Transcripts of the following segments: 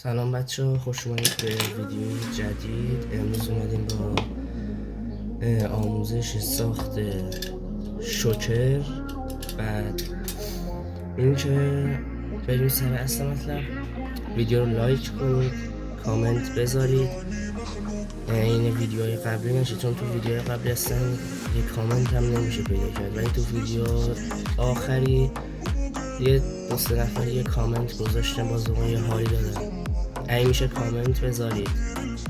سلام بچه ها، خوش اومدید به ویدیوی جدید. امروز اومدیم با آموزش ساخت شوکر. بعد این که بریم سر اصل مطلب. ویدیو رو لایک کنید، کامنت بذارید. این ویدیوهای قبلی نشه، چون تو ویدیوهای قبلی اصلا یه کامنت هم نمیشه پیدا کرد، ولی تو ویدیو آخری یه دوست نفر یه کامنت گذاشتن، باز یه حالی دادن. این میشه کامنت بذارید،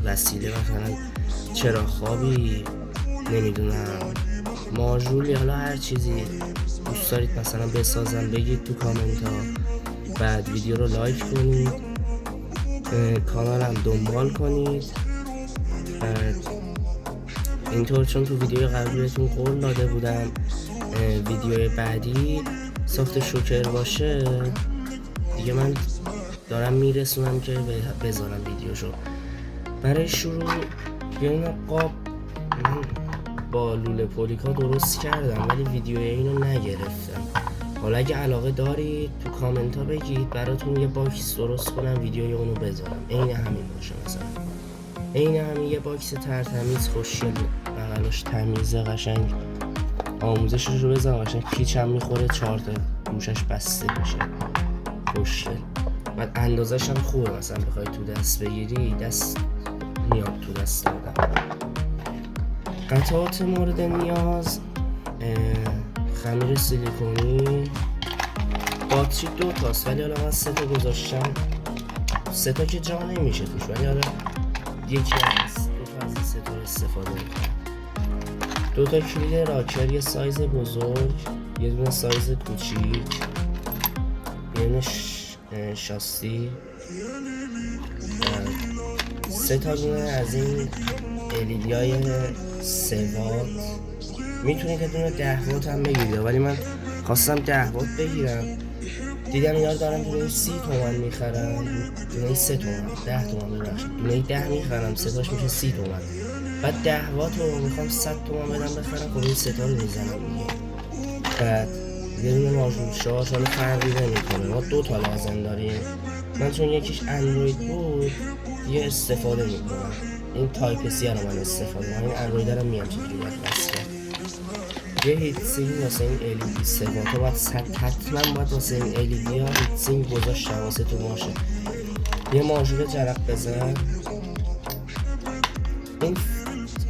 وسیله مثلا چرا خوابی، نمیدونم ماژول، حالا هر چیزی دوست دارید مثلا بسازم بگید تو کامنت ها. بعد ویدیو رو لایک کنید، کانالم دنبال کنید. بعد اینطور چون تو ویدیو قبلی بهتون قول داده بودم ویدیو بعدی ساخت شوکر باشه دیگه، من دارم میرسونم که بذارم ویدیوشو. برای شروع بیاین قاب من با لوله پولیکا درست کردم، ولی ویدیو اینو نگرفتم. حالا اگه علاقه دارید تو کامنت ها بگید براتون یه باکس درست کنم ویدیوی اونو بذارم. عین همین باشه، مثلا عین همین یه باکس ترتمیز خوشگل، بغلش تمیزه، قشنگ آموزشش رو بذارم، قشنگ پیچ هم میخوره، 4 تا گوشش بسته میشه، خوشگل. بعد اندازش هم خوبه، مثلا بخوای تو دست بگیری دست میاد تو دست آدم. قطعات مورد نیاز: خمیر سیلیکونی، باتری 2 تاست، ولی حالا من 3 تا گذاشتم. 3 تا که جا نمیشه توش، ولی حالا یکی از 2 تا از این 3 تا استفاده میکنم. 2 تا کلید راکر، یه سایز بزرگ، یه دونه سایز کوچیک، یه دونه شاسی، 3 تا دونه از این LED های 3 وات. میتونید که دونه 10 وات هم بگیرید، ولی من خواستم 10 وات بگیرم، دیدم اینا رو دارم دونه 30 تومن میخرم، دونه 3 تومن، 10 تومن ببخشید، دونه 10 میخرم، 3 تاش میشه 30 تومن. بعد 10 وات رو میخوام 100 تومن بدم بخرم، خب این 3 تا رو میزنم دیگه. بعد یه دونه ماژول شارژ، حالا فرقی نمیکنه، ما 2 تا لازم داریم. من چون یکیش اندروید بود یه استفاده میکنم، این تایپ سی رو من استفاده میکنم، این اندروید رو میام چجوری باید بس کرد. یه هیت سینگ واسه این LED 3 وات، باید حتما باید واسه این LED ها هیت سینگ گذاشتم واسه تو باشه. یه ماژول جرق بزن، این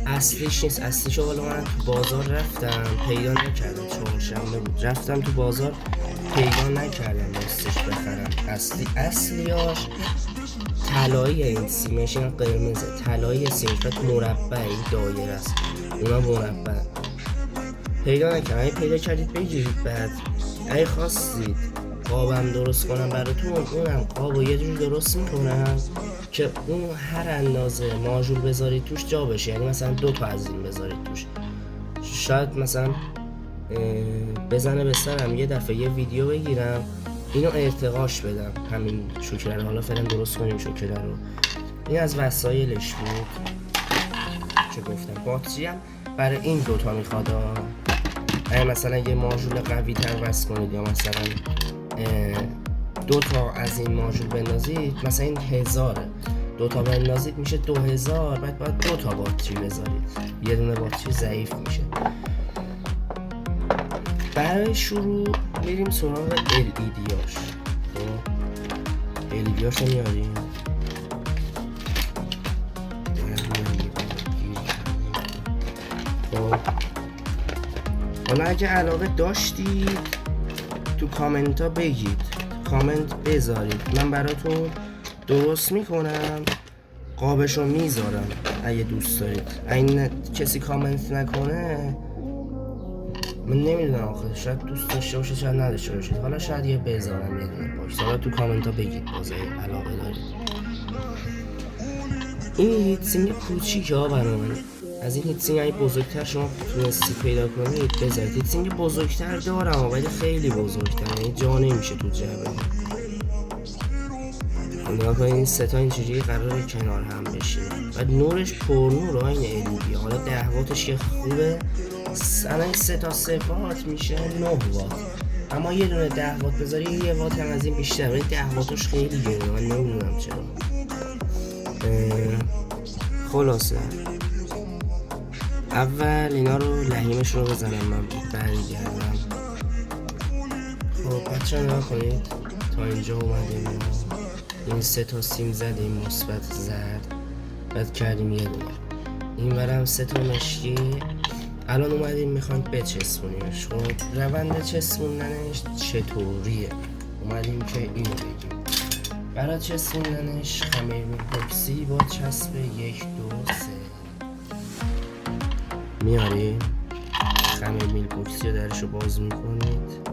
اصلیش نیست، اصلیشو حالا من تو بازار رفتم پیدا نکردم، چهارشنبه بود رفتم تو بازار پیدا نکردم راستش بخرم. اصلیاش طلایی، این سیمش این قرمزه، طلایی سیمش بعد مربع، این دایره است، اونا مربع. پیدا نکردم، اگه پیدا کردید بگیرید. بعد اگه خواستید قابم درست کنم براتون، اونم قابو یه جوری درست میکنم که اون هر اندازه ماژول بذارید توش جا بشه، یعنی مثلا 2 تا از این بذارید توش، شاید مثلا بزنه به سرم یه دفعه یه ویدیو بگیرم اینو ارتقاش بدم، همین شوکر رو. حالا فعلا درست کنیم شوکر رو. این از وسایلش بود که گفتم. باتری هم برای این 2 تا میخواد، اگه مثلا یه ماژول قوی تر وصل کنید یا مثلا 2 تا از این ماژول بندازید، مثلا این 1000، 2 تا بندازید میشه 2000، بعد باید 2 تا باتری بذارید، یه دونه باتری ضعیف میشه. برای شروع میریم سراغ LEDاش. LEDاش رو میاریم، خب حالا اگه علاقه داشتید تو کامنت ها بگید، کامنت بذارید، من براتون درست میکنم، قابش رو میذارم اگه دوست دارید. اگه کسی کامنت نکنه من نمیدونم آخه، شاید دوست داشته باشه شاید نداشته باشید، حالا شاید یه بذارم یه دونه باکس. حالا تو کامنت ها بگید بازه علاقه دارید. این هیت سینگ کوچیک ها برای من، از این هیت سینگ های بزرگتر شما تونستی پیدا کنید بذارید. هیت سینگ بزرگتر دارم ولی خیلی بزرگتر، یعنی جا نمیشه تو جعبه. نگاه کنید این 3 تا اینجوری قراره کنار هم بشه، بعد نورش پر نور، این LED. حالا 10 واتش که خوبه، الان 3 تا 3 وات میشه 9 وات، اما یه دونه 10 وات بذاری 1 وات هم از این بیشتر، ولی 10 واتش خیلی گرونه، من نمیدونم چرا. خلاصه اول اینا رو لحیمش رو بزنم، من برگردم. خب بچه ها نگاه کنید، تا اینجا اومدیم ما این 3 تا سیم زدیم مثبت زرد، بعد کردیم یه دونه، این ورم 3 تا مشکی. الان اومدیم میخوایم بچسبونیمش. خب روند چسبوندنش چطوریه؟ اومدیم که اینو بگیم. برای چسبوندنش خمیر میپوکسی با چسب 1 2 3 میاریم، خمیر میپوکسی رو درشو باز میکنید،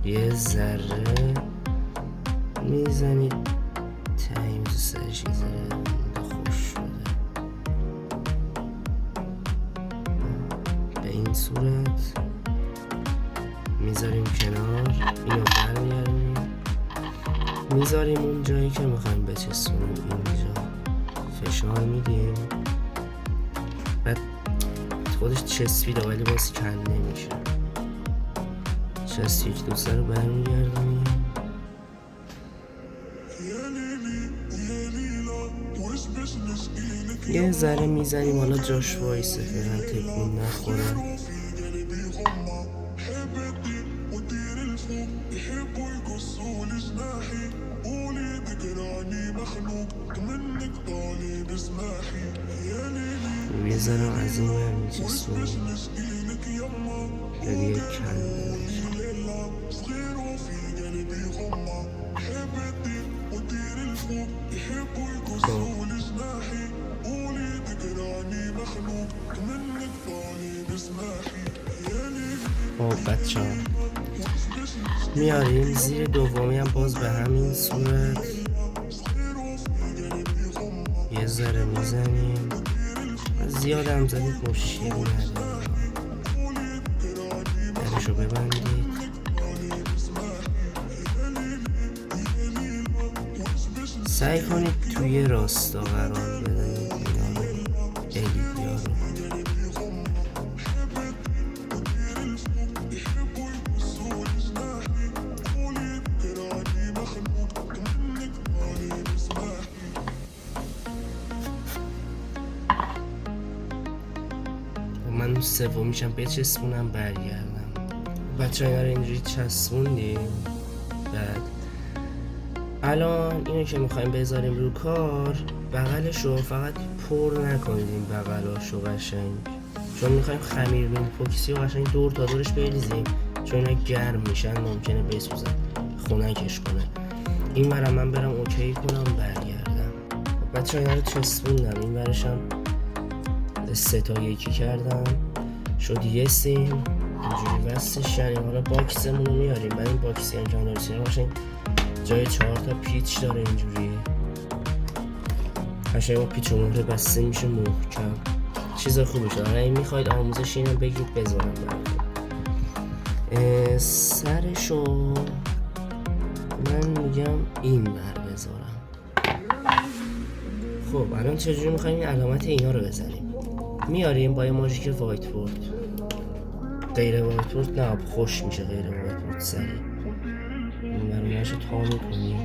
یه ذره میزنید تمیز سرش، یه ذره خوش شده. به این صورت میذاریم کنار، اینو برمیاریم میذاریم اون جایی که میخوایم بچسبونیم، اینجا فشار میدیم، بعد خودش چسبیده ولی باز کند نمیشه. چسب 1 2 3 رو برمیگردونیم، یه ذره میزنیم حالا جاش وایسه فعلا تکون نخوره. یه ذره از این ور میچسبونیم که دیگه کنده نشه. خب بچه ها میاریم زیر دومی هم باز به همین صورت یه ذره میزنیم، زیاد هم زدید مشکلی نداره، درشو ببندید. سعی کنید توی راستا قرار بدهید اینا رو، الیدیا رو. من سومیشم بچسبونم برگردم. بچه ها اینا رو اینجوری چسبوندیم. بعد الان اینو که میخوایم بذاریم رو کار، بغلشو فقط پر نکنید، این بغلاشو قشنگ، چون میخوایم خمیر میپوکسی و قشنگ دور تا دورش بریزیم، چون اینا گرم میشن ممکنه بسوزن، خنکش کنه. این ورم من برم اوکی کنم برگردم. بچه ها اینا رو چسبوندم، این ورشم 3 تا 1 کردم، شد یه سیم اینجوری وصلش کردیم. حالا باکسمون رو میاریم، بعد این باکسی هم که دارسیم باشین جای 4 تا پیچ داره اینجوری قشنگ با پیچ و مهره بسته میشه محکم، چیز خوبی شد. اگه میخواید آموزش اینو بگید بذارم براتون. سرشو من میگم این بر بذارم. خب الان چجوری میخوایم این علامت اینا رو بذاریم؟ میاریم با یه ماژیک وایت بورد، غیر وایت بورد نه خوش میشه، غیر وایت بورد سری این برونش رو تا میکنیم،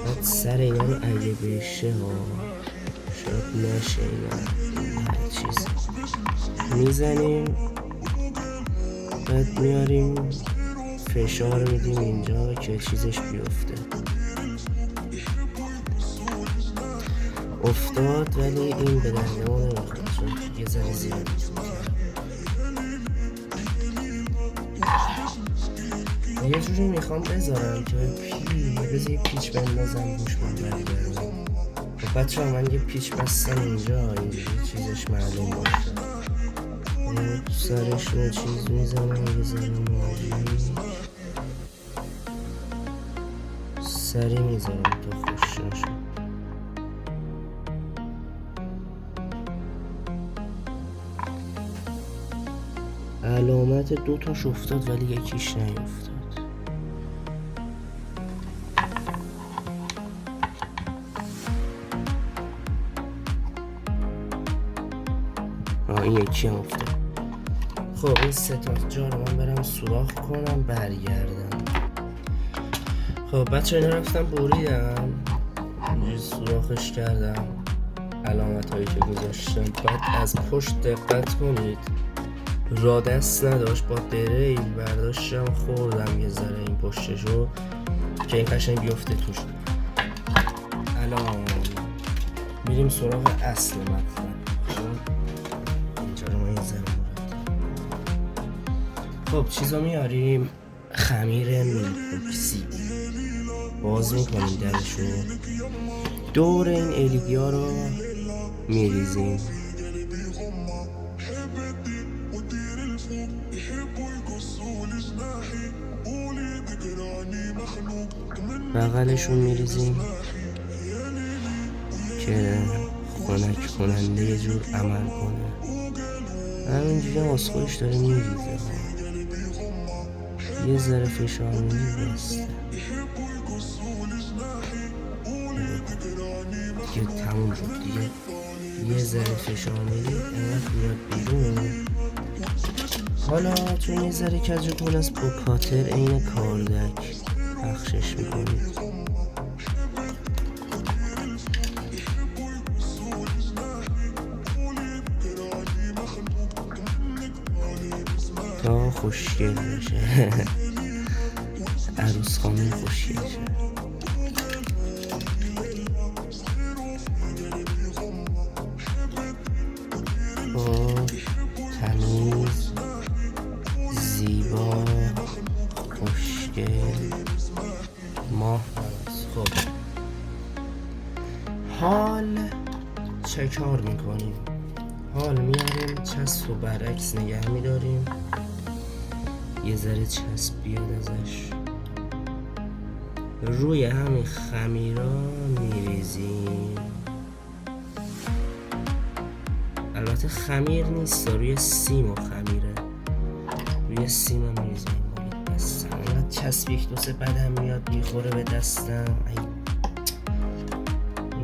بعد سر اینا رو اگه بشه ها شاید نشه اینا هر چیز میزنیم، بعد میاریم فشار میدیم اینجا که چیزش بیفته. افتاد ولی این به درد ما نمیخواد چون یه ذره زیاد یه جوری میخوام بذارم که بذار یه پیچ بندازم روش من برگردم. خب بچه ها من یه پیچ بستم اینجا اینجوری چیزش معلوم باشه. سرش رو چیز میزنم، یه ذره ماژیک سری میذارم تا خوش نشه. علامت 2 تاش افتاد ولی یکیش نیفتاد. این یکی هم افتاد. خب این 3 تا جا رو من برم سوراخ کنم برگردم. خب بچه اینا رفتم بریدم، اینجوری سوراخش کردم، علامت هایی که گذاشتم. بعد از پشت دقت کنید، را دست نداشت، با دریل برداشتم خوردم یه ذره این پشتشو که این قشنگ بیفته توش. الان میریم سراغ اصل مطلب. اینجا رو ما این ذره خب چیزا میاریم. خمیر میلکوکسی باز میکنیم درشو، دور این الیگی ها رو میریزیم. بغلشون میریزیم که خنک کننده یه جور عمل کنه. همینجوری مسخوش داره میریزه، یه ذره فشار میدی بسته دیگه تموم شد دیگه. یه ذره فشار میدی اینقدر میاد بیرون. حالا چون یه ذره کج کن است با کاتر این کاردک پخشش میکنید. تا خوشگل بشه عروس خانه خوشگل شه. تمیز، زیبا، خوشگل، ماه. خب حال چه کار میکنیم؟ حال میاریم چسب و برعکس نگه میداریم، یه ذره چسب بیاد ازش، روی همین خمیرا میریزیم. البته خمیر نیست، روی سیم و خمیره، روی سیم هم میریزیم. دستم اینقدر چسب یک دو سه بدم میاد میخوره به دستم.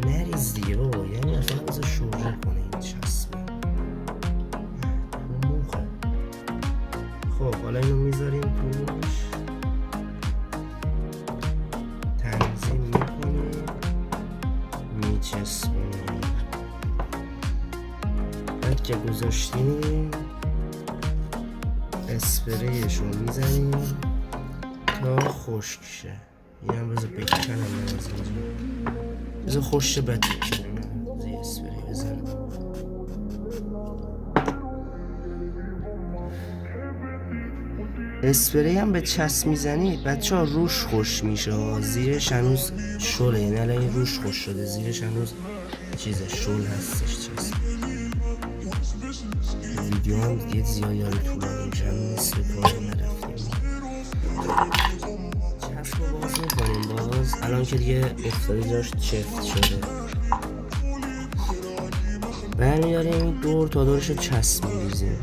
نریز دیگه بابا، یعنی اصلا بذار شوره کنه این چسبه. خب حالا اینو میذاریم توش، تنظیم میکنیم، میچسبونیم. بعد که گذاشتیم اسپریشو میزنیم تا خشک شه. این هم بذار بکنم بذار خوش شه بعد بکنیم. بذار یه اسپری بزنم. اسپری هم به چسب میزنید بچه ها روش خوش میشه، زیرش هنوز شله، یعنی الان این روش خوش شده، زیرش هنوز چیزه شل هستش چسب. ویدیو هم دیگه زیاد طولانی میشه، همین نصف کار نرفتیم. چسب رو باز میکنیم. باز الان که دیگه افتاده جاش چفت شده، برمیداریم دور تا دورش رو چسب میریزیم.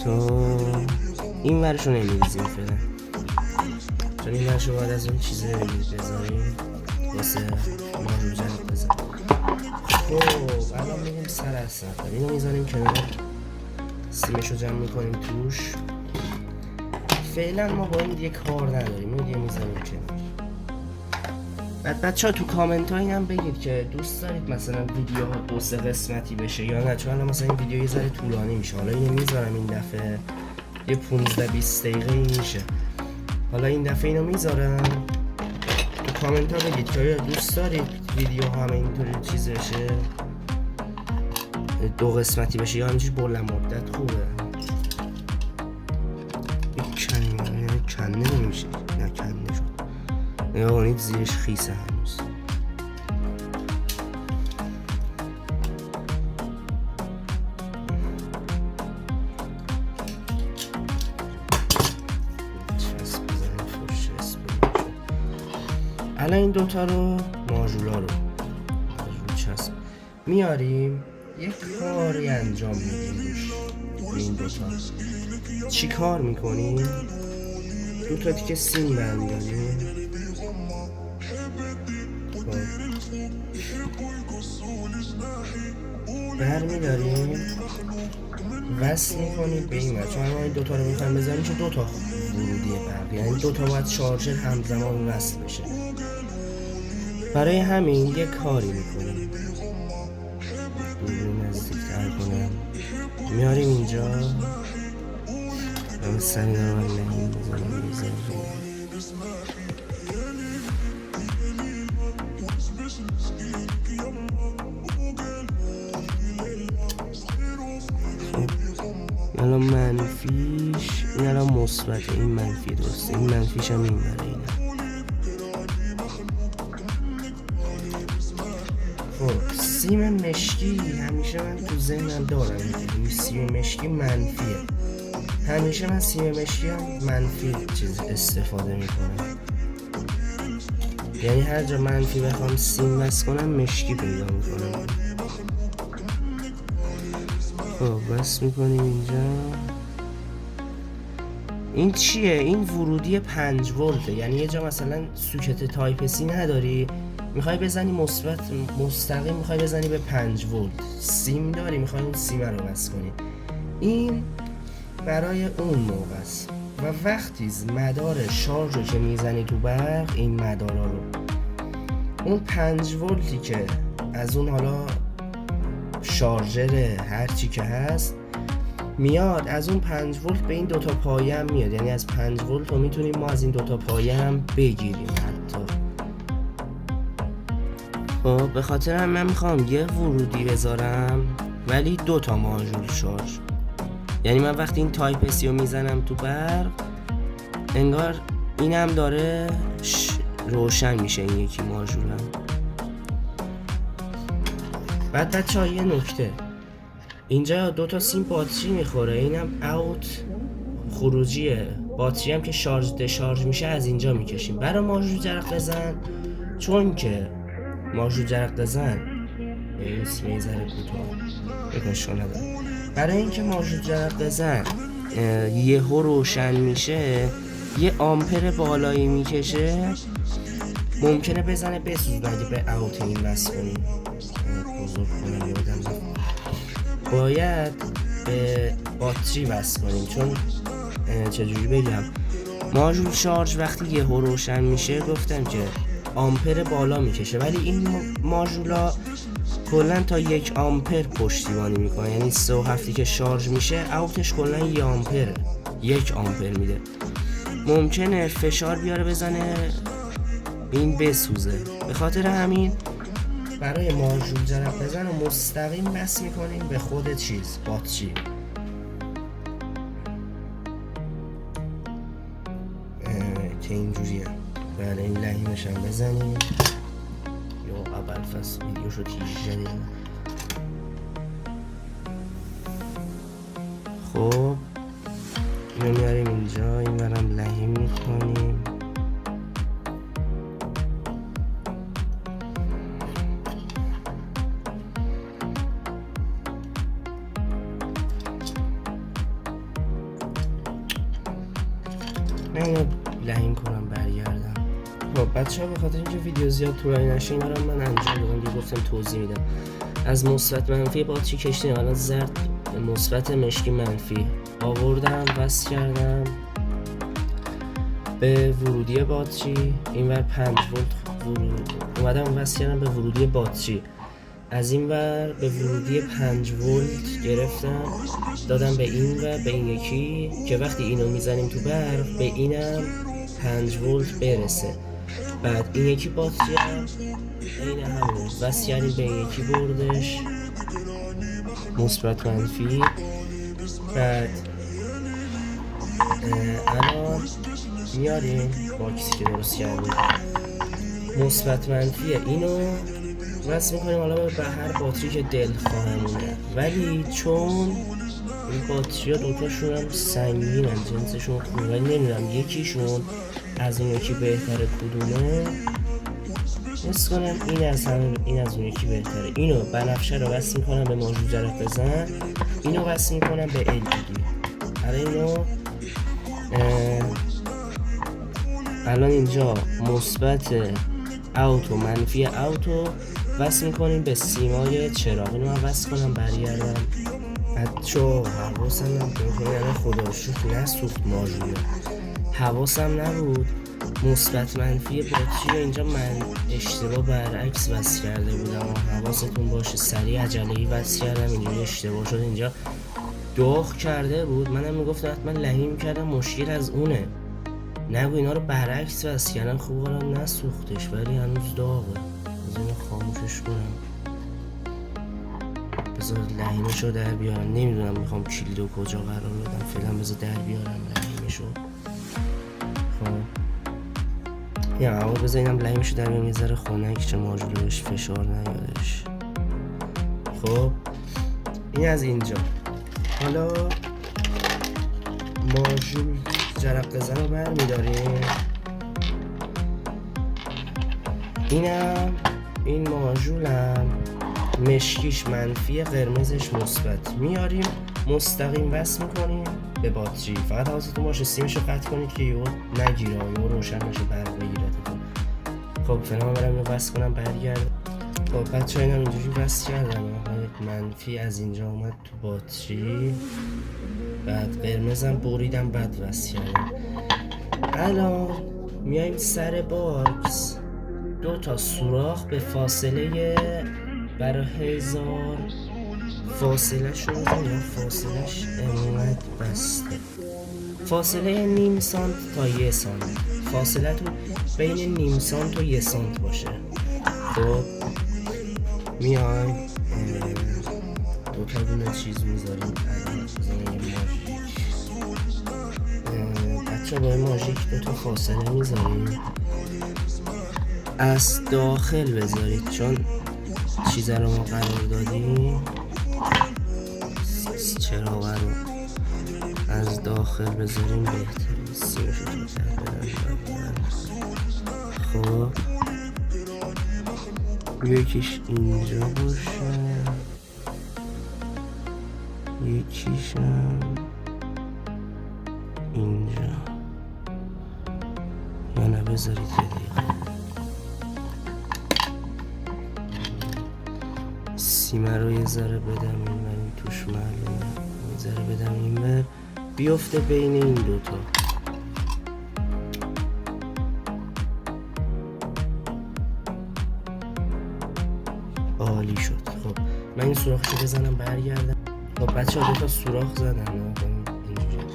تا این ورشو نمیریزیم فعلا، چون این ورشو باید از اون چیزه بذاریم واسه ماژور جنب بذاریم. خب الان میریم سر اصلا اینو میذاریم کنار، سیمشو جمع میکنیم توش. فعلا ما با این دیگه کار نداریم، اینو دیگه میذاریم کنار. بعد بچه ها تو کامنت ها اینم بگید که دوست دارید مثلا ویدیو ها 2-3 قسمتی بشه یا نه، چون مثلا این ویدیو یه ذره طولانی میشه. حالا اینو میذارم این دفعه یه 15-20 دقیقه میشه. حالا این دفعه اینو میذارم، تو کامنت ها بگید که آیا دوست دارید ویدیو همه اینطوری چیز بشه، 2 قسمتی بشه یا همینجوری بلند مدت خوبه. کنده نمیشه، نه کنده شد. نگاه کنید زیرش خیسه هنوز. الان این دوتا رو ماژولا رو چسب میاریم، یک کاری انجام میدیم روش. این دوتا چی کار میکنیم؟ دوتا تیکه سیم برمیداریم. برمیداریم وصل میکنیم به این. چون ما این دوتا رو میخوایم بزنیم که دوتا ورودی برق، یعنی دوتا باید شارژر همزمان وصل بشه. برای همین یک کاری میکنیم، دوربین نزدیک‌تر کنم، میاریم اینجا و سری دارم لحیم بزنیم الان منفیش، این الان مثبته، این منفی درسته، این منفیش هم این برای اینه. خب سیم مشکی همیشه من تو ذهنم دارم، این سیم مشکی منفیه، همیشه من سیم مشکی هم منفی چیز استفاده میکنم، یعنی هر جا منفی بخوام سیم وصل کنم مشکی پیدا میکنم. خب وصل میکنیم اینجا. این چیه؟ این ورودی 5 ولته، یعنی یه جا مثلا سوکت تایپ سی نداری، میخوای بزنی مثبت مستقیم، میخوای بزنی به 5 ولت، سیم داری میخوای اون سیم رو وصل کنی، این برای اون موقع است. و وقتی مدار شارژ رو که میزنی تو برق، این مدارا رو، اون 5 ولتی که از اون حالا شارژر هر چی که هست میاد، از اون 5 ولت به این دوتا پایه هم میاد، یعنی از 5 ولت رو میتونیم ما از این دوتا پایه هم بگیریم حتی. خب به خاطر هم من میخوام یه ورودی بذارم ولی دوتا ماژول شارژ، یعنی من وقتی این تایپ سی رو میزنم تو برق انگار اینم داره روشن میشه این یکی ماژولم. بعد بچه‌ها یه نکته، اینجا دوتا سیم باتری میخوره، اینم اوت خروجی باتری هم که شارژ دشارژ میشه از اینجا میکشیم. برای ماژول جرق بزن، چون که ماژول جرق بزن این سیم ذره کوتاه بکنشو ندارم، برای اینکه ماژول جرق بزن یهو روشن میشه، یه آمپر بالایی میکشه، ممکنه بزنه بسوزه اگه به اوت این وصل کنیم. بزرگ کنم یادم باید به باتری وصل کنیم، چون چجوری بگم، ماژول شارژ وقتی یهو روشن میشه گفتم که آمپر بالا میکشه، ولی این ماژولا کلا تا 1 آمپر پشتیبانی میکنه، یعنی 3.7 که شارژ میشه اوتش کلا 1 آمپره، 1 آمپر میده. ممکنه فشار بیاره بزنه این بسوزه، به خاطر همین برای ماژول جرق بزن و مستقیم بس میکنیم به خود چیز باتری. که اینجوریه. بله این لحیمش هم بزنیم یا اول فصل ویدیوشو تیجه دیدیم. خب اینو میاریم اینجا، این برم لحیم میکنیم. من لحیم کنم برگردم. خب بچه ها به خاطر اینکه ویدیو زیاد طولانی نشه این برم من انجام دادم دیگه، گفتم توضیح میدم. از مثبت منفی باتری کشیدیم، الان زرد مثبت مشکی منفی آوردم وصل کردم به ورودی باتری، این ور 5 ولت اومدم وصل کردم به ورودی باتری، از این ور به ورودی 5 ولت گرفتم دادم به این ور، به این یکی که وقتی اینو میزنیم تو برق به اینم 5 ولت برسه. بعد این یکی باتری هم این همون وصل کردیم به این یکی بردش مثبت منفی. بعد الان میاریم باکسی که درست کردیم مثبت منفی اینو وصل میکنیم حالا به هر باتری که دل خواهمونه، ولی چون این باتری ها دوتاشون هم سنگین هم جنسشون خوبه، ولی نمیدونم یکیشون از اون یکی بهتره کدومه، حس کنم این از اون یکی بهتره. اینو بنفشه رو وصل میکنم به ماژول جرق بزن، اینو وصل میکنم به LED. اینو الان اینجا مثبت اوت و منفی اوت رو وصل میکنیم به سیمای چراغ. اینو من وصل کنم برگردم. بچه‌ها حواسم نبود، یعنی خدا رو شکر نسوخت ماژول. حواسم نبود مثبت منفی باتری رو اینجا من اشتباه برعکس وصل کرده بودم. حواستون باشه سریع عجله‌ای وصل کردم، اینجوری اشتباه شد. اینجا داغ کرده بود، منم میگفتم حتما لهی میکردم مشکل از اونه. نگو اینا رو برعکس وصل کردم. خوب حالا نسوختش ولی هنوز داغه. از اینو خاموشش کنم، بذار لحیمشو در بیارم. نمیدونم میخوام کلیدو کجا قرار بدم، فعلا بذار در بیارم لحیمشو. خب یا اول بذار اینم لحیمشو در بیارم، یه ذره خنک چه ماژولش فشار نیادش. خب این از اینجا. حالا ماژول جرقه زن رو برمیداریم. این ماژولم مشکیش منفی، قرمزش مثبت. میاریم مستقیم وصل میکنیم به باتری. فقط حواستون باشه سیمشو قطع کنید که یهو نگیره، یهو روشن بشه برق بگیرتتون. خب فعلا من برم اینو وصل کنم برگردم. خب بچه‌ها اینم اینجوری وصل کردم. منفی از اینجا اومد تو باتری، بعد قرمزم بریدم بعد وصل کردم. الان میایم سر باکس 2 تا سوراخ به فاصله برای 1000 فاصله شو بزن یا فاصلهش انقدر بسته. فاصله نیم سانت تا 1 سانت. فاصله تو بین نیم سانت و 1 سانت باشه. خب میایم 2 تا دونه چیز میذاریم. الان بزنیم ماژیک. بچه با ماژیک 2 تا فاصله میذاریم. از داخل بذارید چون چیزه رو ما قرار دادیم، چراغ رو از داخل بذاریم بهتره. سیمشو تو خب یکیش اینجا باشه، یکیشم اینجا. یا نه بذارید یه دقیقه سیمه رو یه ذره بدم این بر، این توش معلومه. یه ذره بدم این بر بیفته بین این دوتا. عالی شد. خب من این سوراخشو بزنم برگردم. خب بچه ها 2 تا سوراخ زدم اینجوری.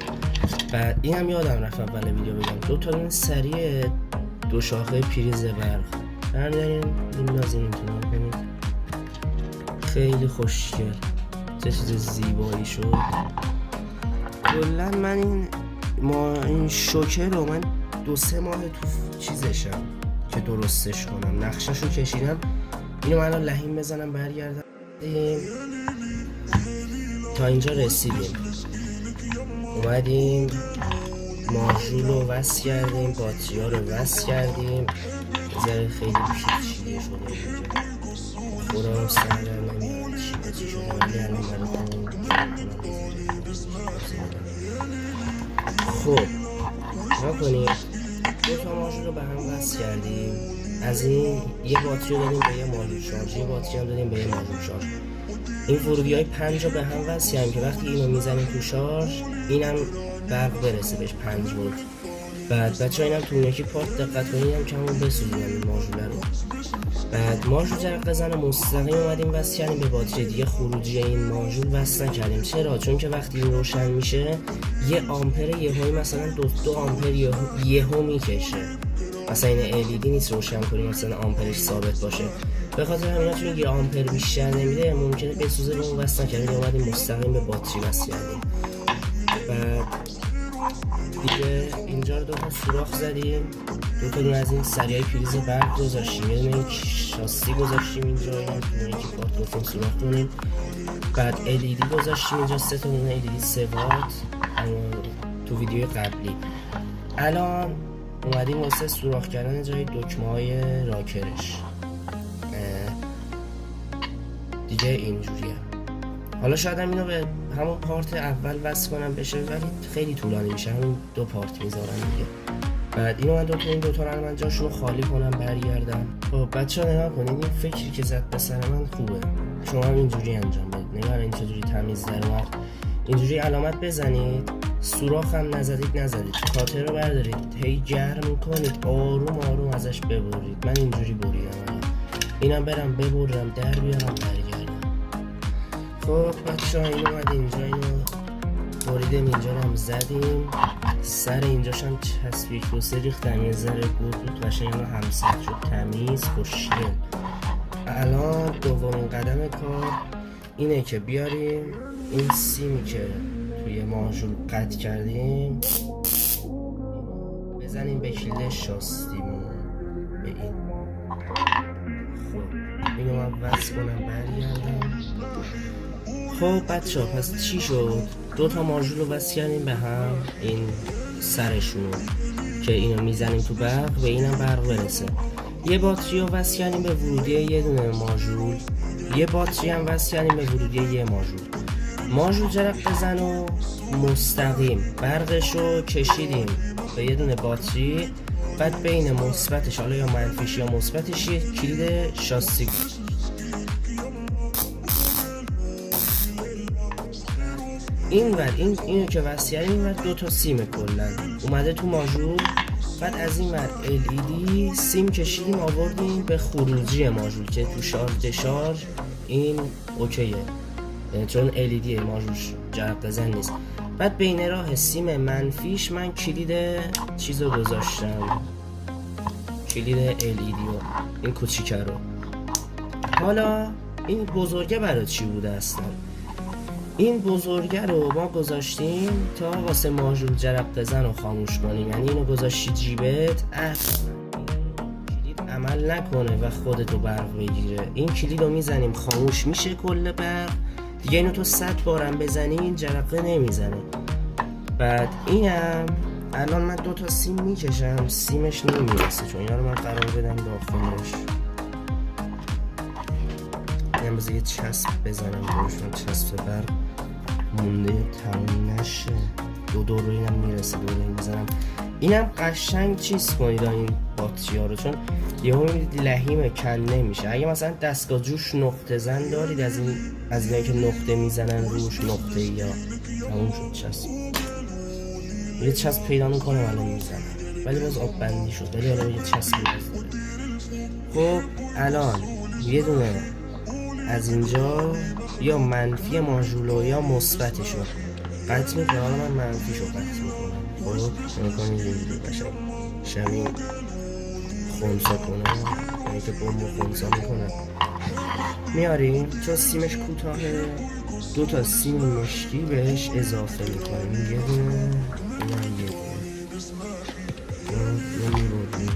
بعد این هم یادم رفت اول ویدیو بگم، 2 تا این سریع 2 شاخه پریز برق بردارین میندازین اینجا کنید. خیلی خوشگل، چه چیز زیبایی شد. کلا من این شوکر رو من 2-3 ماه تو چیزشم که درستش کنم، نقشش رو کشیدم. اینو من الان لحیم بزنم برگردم. تا اینجا رسیدیم، اومدیم ماژول رو وصل کردیم، باتری ها رو وصل کردیم. ذره خیلی پیچیده شده اینجا، خودم سر نمیاد چی شده ولی الان براتون. خب نکنید 2 تا ماژول رو به هم وصل کردیم. از این یه باتری رو دادیم به یه ماژول شارژ، یه باتری هم دادیم به یه ماژول شارژ. این ورودی های 5 رو به هم وصل کردیم که وقتی اینو میزنیم تو شارژ اینم برق برسه بهش 5 ولت. بعد بچه‌ها اینم تو اون یکی پارت دقت کنید، هم کمون بسوزونم این ماژول رو. بعد ماژول جرقه زن مستقیم اومدیم وصل کردیم به باتری. دیگه خروجی این ماژول وصل نکردیم. چرا؟ چون که وقتی این روشن میشه 1 آمپر یهویی مثلا 2 آمپر یهو میکشه. مثلا این LED نیست روشن کنیم مثلا آمپرش ثابت باشه. به خاطر همینا چون 1 آمپر بیشتر نمیده ممکنه بسوزه. رو وصل نکردیم، اومدیم مستقیم به باتری وصل کردیم. بعد دیگه اینجا رو 2 تا سوراخ زدیم، 2 تا دونه از این سریای پریز برق گذاشتیم، یه دونه شاسی گذاشتیم اینجا، این یکی پارت گفتیم سوراخ کنیم. بعد LED گذاشتیم اینجا 3 تا دونه LED 3 وات تو ویدیو قبلی. الان اومدیم واسه سوراخ کردن جای دکمه های راکرش دیگه اینجوریه. حالا شاید هم اینو به همون پارت اول وصل کنم بشه ولی خیلی طولانی میشه، همون 2 پارت میذارم دیگه. بعد اینو من این دوتا رو من جاشون رو خالی کنم برگردم. خب بچه ها نگاه کنید، این فکری که زد به سر من خوبه، شما هم اینجوری انجام بدید. نگاه این چجوری تمیز در اومد. اینجوری علامت بزنید، سوراخ هم نزدید کاتر رو بردارید، هی گرم کنید، آروم آروم ازش ببرید. من اینجوری بریدم، اینم برم ببرم در بیارم برگردم. خب بچه ها این اومد اینجا، اینو بریدیم، اینجا رو هم زدیم، سر اینجاش هم چسبیک دو سه ریختم، یه ذره بود قشنگ رو همسط شد، تمیز خوشگل. الان دومین قدم کار اینه که بیاریم این سیمی که توی ماژول قطع کردیم بزنیم به کلید شاستیمون، به این. خب اینو من وصل کنم برگردم. خب بچه ها پس چی شد؟ دوتا ماژول رو وصل کردیم به هم، این سرشون که اینو میزنیم تو برق، به اینم برق برسه. یه باتری رو وصل کردیم به ورودی یه دونه ماژول، یه باتری هم وصل کردیم به ورودی یه ماژول جرق بزن و مستقیم برقش رو کشیدیم به یه دونه باتری، بعد بین مثبتش حالا یا منفیش یا مثبتش یه کلید شاسی. اینو که وصل کردیم، این ور دوتا سیم کلا اومده تو ماژول، بعد از این ور LED سیم کشیدیم آوردیم به خروجی ماژول که تو شارژ این اوکیه، چون LED ماژول جرق بزن نیست. بعد بین راه سیم منفیش من کلید چیزو گذاشتم، کلید LED رو، این کوچیکه رو. حالا این بزرگه برای چی بوده اصلا؟ این بزرگه رو ما گذاشتیم تا واسه ماژول جرق بزن رو خاموش کنیم، یعنی اینو گذاشتی جیبت کلید عمل نکنه و خودتو برق بگیره. این کلید رو میزنیم خاموش میشه کل برق دیگه، اینو تو 100 بارم بزنی این جرقه نمیزنه. بعد اینم الان من دوتا سیم میکشم، سیمش نمیرسه چون اینا رو من قرار بدم داخلش. اینم بذار یه چسب بزنم برشون، چسب برق مونده تموم نشه. دو رو اینم میرسه، دو رو این بزنم. اینم قشنگ چیز کنید این باتری ها رو، چون یهو میبینید لحیم کن نمیشه. اگه مثلا دستگاه جوش نقطه زن دارید، از اینایی که نقطه میزنن روش نقطه یا تموم شد چسب، یه چسب پیدا میکنم الان میزنم، ولی باز آب بندی شد، ولی حالا یه چسب بزنم. خب الان یه دونه از اینجا یا منفی ماژولو یا مثبتشو قطع میکنم. حالا من منفیشو قطع میکنم. خب نمیکنم اینجوری بشه شبیه خونسا کنم، یعنی که بومو خونسا میکنم. میاریم چون سیمش کوتاهه، دوتا سیم مشکی بهش اضافه میکنیم، یه دونه اینم یه دونه میبردیم.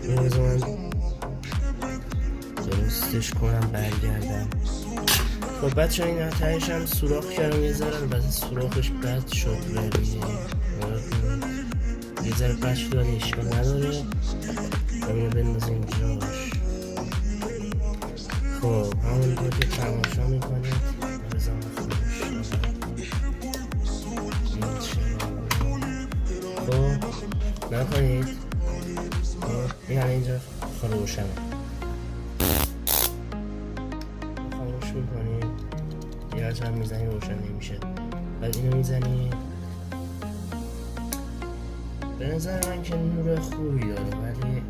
بذار من درستش کنم برگردم. خب بچه ها این تهش هم سوراخ کردم یه ذره، البته سوراخش قطع شد ولی یه ذره قطع شد ولی اشکال نداره. اینو بندازیم جاش. خب همونطور که تماشا میکنید بزن خوش. خب نکنید این همه اینجا روشنه، خاموش میکنیم، یه هم میزنیم روشن نمیشه. بعد اینو میزنیم. به نظر من که نور خوبی داره، ولی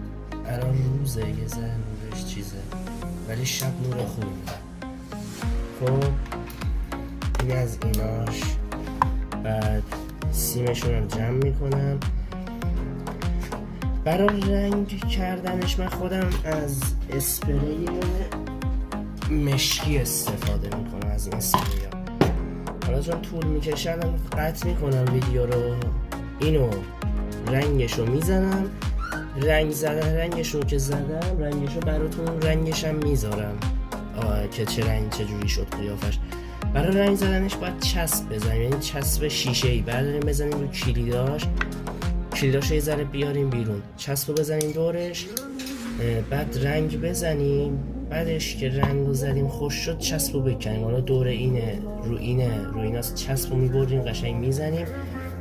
الان روزه یه ذره نورش چیزه، ولی شب نور خوبی داره. خب این از ایناش. بعد سیمشون رو جمع میکنم. برای رنگ کردنش من خودم از اسپری مشکی استفاده میکنم، از این اسپری ها. حالا چون طول میکشن قطع میکنم ویدیو رو، اینو رنگشو میزنم، رنگشو که زدم رنگشو براتون رنگشم میذارم که چه رنگ چه جوری شد قیافش. برای رنگ زدنش باید چسب بزنیم، یعنی چسب شیشه ای برداریم بزنیم رو کلیداش یه ذره بیاریم بیرون، چسب بزنیم دورش، بعد رنگ بزنیم. بعدش که رنگ رو زدیم خوش شد چسب رو بکنیم. حالا دور اینه رو ایناست چسب رو میبریم قشنگ میزنیم.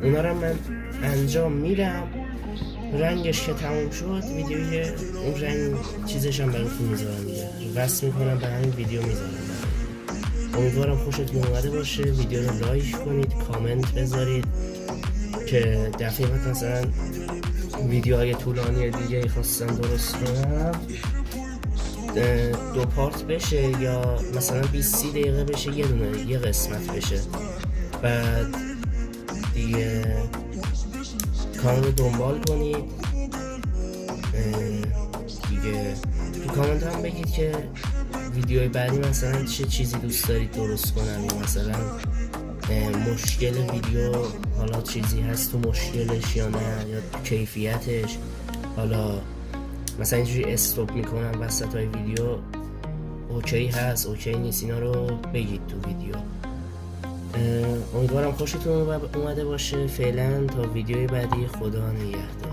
اونا رو من انجام میدم. رنگش که تموم شد ویدیوی اون رنگ چیزش هم براتون میذارم دیگه، وصل میکنم به همین ویدیو میذارم. امیدوارم خوشتون اومده باشه. ویدیو رو لایک کنید، کامنت بذارید که دفعه بعد مثلا ویدیوهای طولانی دیگه خواستم درست کنم 2 پارت بشه یا مثلا 20-30 دقیقه بشه یه قسمت بشه. بعد دیگه کانال رو دنبال کنید دیگه. تو کامنت هم بگید که ویدیوهای بعدی مثلا چه چیزی دوست دارید درست کنم، یا مثلا مشکل ویدیو حالا چیزی هست تو مشکلش یا نه، یا کیفیتش. حالا مثلا اینجوری استوب میکنم وسط های ویدیو، اوکی هست اوکی نیست، اینا رو بگید تو ویدیو. امیدوارم خوشتون اومده باشه. فعلا تا ویدیوی بعدی، خدا نگهدار.